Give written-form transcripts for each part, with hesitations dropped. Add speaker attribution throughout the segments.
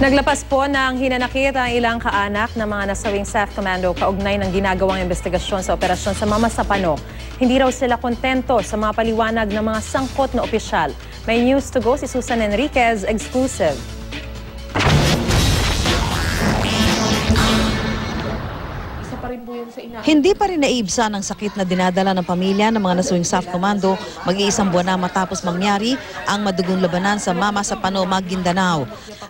Speaker 1: Naglapas po ng hinanakit ang ilang kaanak ng mga nasawing SAF Commando kaugnay ng ginagawang investigasyon sa operasyon sa Mama Sapano. Hindi raw sila kontento sa mga paliwanag ng mga sangkot na opisyal. May news to go si Susan Enriquez, exclusive.
Speaker 2: Hindi pa rin naibsa ng sakit na dinadala ng pamilya ng mga nasawing SAF Commando mag-iisang buwan na matapos mangyari ang madugong labanan sa Mama Sapano, Maguindanao.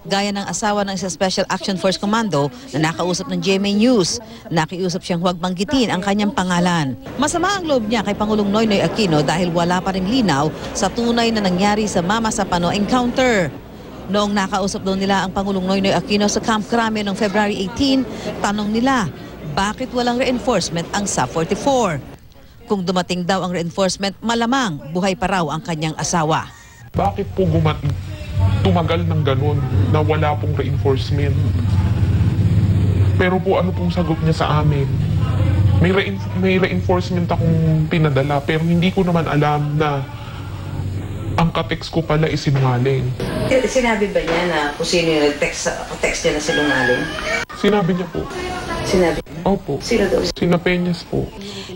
Speaker 2: Gaya ng asawa ng isa Special Action Force Commando na nakausap ng GMA News, nakiusap siyang huwag banggitin ang kanyang pangalan. Masama ang loob niya kay Pangulong Noynoy Aquino dahil wala pa ring linaw sa tunay na nangyari sa Mama Sapano encounter. Noong nakausap daw nila ang Pangulong Noynoy Aquino sa Camp Crame noong February 18, tanong nila, bakit walang reinforcement ang SAF-44? Kung dumating daw ang reinforcement, malamang buhay pa raw ang kanyang asawa.
Speaker 3: Bakit po tumagal ng ganun na wala pong reinforcement? Pero po ano pong sagot niya sa amin? May reinforcement akong pinadala pero hindi ko naman alam na ang ka-text ko pala is sinungaling.
Speaker 2: Sinabi ba niya na kung sino yung text niya na sinungaling?
Speaker 3: Sinabi niya po.
Speaker 2: Sinabi?
Speaker 3: Opo.
Speaker 2: Sino daw?
Speaker 3: Sina Peñas po.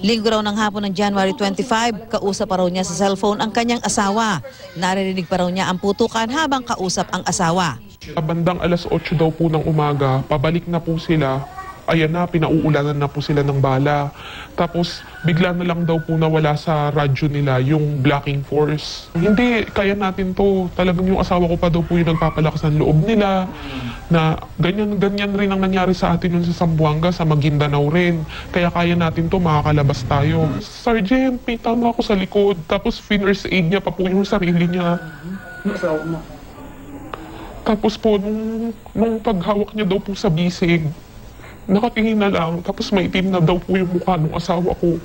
Speaker 2: Linggo raw ng hapon ng January 25, kausap pa raw niya sa cellphone ang kanyang asawa. Naririnig pa raw niya ang putukan habang kausap ang asawa.
Speaker 3: Bandang alas 8 daw po ng umaga, pabalik na po sila. Ayan na, pinauulanan na po sila ng bala. Tapos bigla na lang daw po nawala sa radyo nila yung blocking force. Hindi, kaya natin to. Talagang yung asawa ko pa daw po yung nagpapalakas ng loob nila. Na ganyan rin ang nangyari sa atin yun sa Zamboanga, sa Maguindanao rin. Kaya kaya natin to, makakalabas tayo. Sergeant, may tama ako sa likod. Tapos first aid niya pa po yung sarili niya. Tapos po, nung paghawak niya daw po sa bisig, nakatingin na lang, tapos maitim na daw po yung mukha ng asawa ko.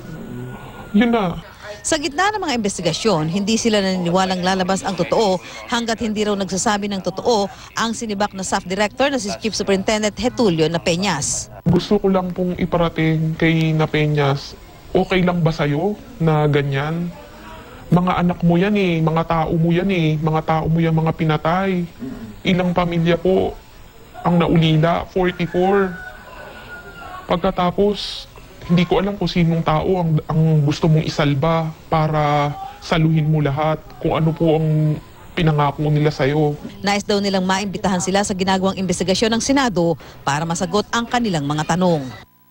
Speaker 3: Yun na.
Speaker 2: Sa gitna ng mga investigasyon, hindi sila naniniwalang lalabas ang totoo hanggat hindi raw nagsasabi ng totoo ang sinibak na SAF Director na si Chief Superintendent Getulio Napeñas.
Speaker 3: Gusto ko lang pong iparating kay Napeñas, okay lang ba sa'yo na ganyan? Mga anak mo yan eh, mga tao mo yan eh, mga tao mo yan mga pinatay. Ilang pamilya po ang naulila, 44. Pagkatapos, hindi ko alam kung sinong tao ang gusto mong isalba para saluhin mo lahat kung ano po ang pinangako nila sa'yo.
Speaker 2: Nais daw nilang maimbitahan sila sa ginagawang investigasyon ng Senado para masagot ang kanilang mga tanong.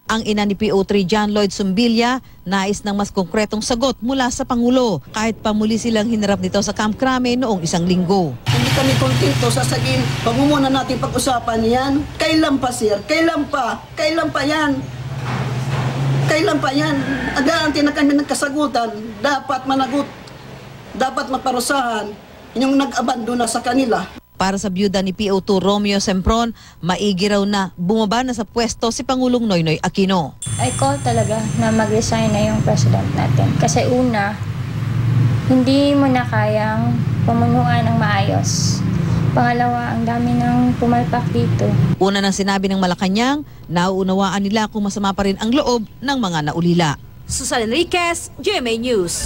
Speaker 2: Ang ina ni PO3 John Lloyd Zumbilya nais ng mas konkretong sagot mula sa Pangulo kahit pa muli silang hinarap nito sa Camp Crame noong isang linggo.
Speaker 4: Hindi kami kontento sa saging, wag mo muna natin pag-usapan yan. Kailan pa sir? Kailan pa? Kailan pa yan? Kailan pa yan? Agaanti na kami nagkasagutan. Dapat managot. Dapat maparusahan yung nag-abandona sa kanila.
Speaker 2: Para sa byuda ni PO2 Romeo Sempron, maigi raw na bumaba na sa pwesto si Pangulong Noynoy Aquino.
Speaker 5: I call talaga na mag-resign na yung president natin. Kasi una, hindi mo na kayang pamunuan ng maayos. Pangalawa, ang dami ng pumalpak dito.
Speaker 2: Una nang sinabi ng Malacanang, nauunawaan nila kung masama pa rin ang loob ng mga naulila.
Speaker 6: Susan Enriquez, GMA News.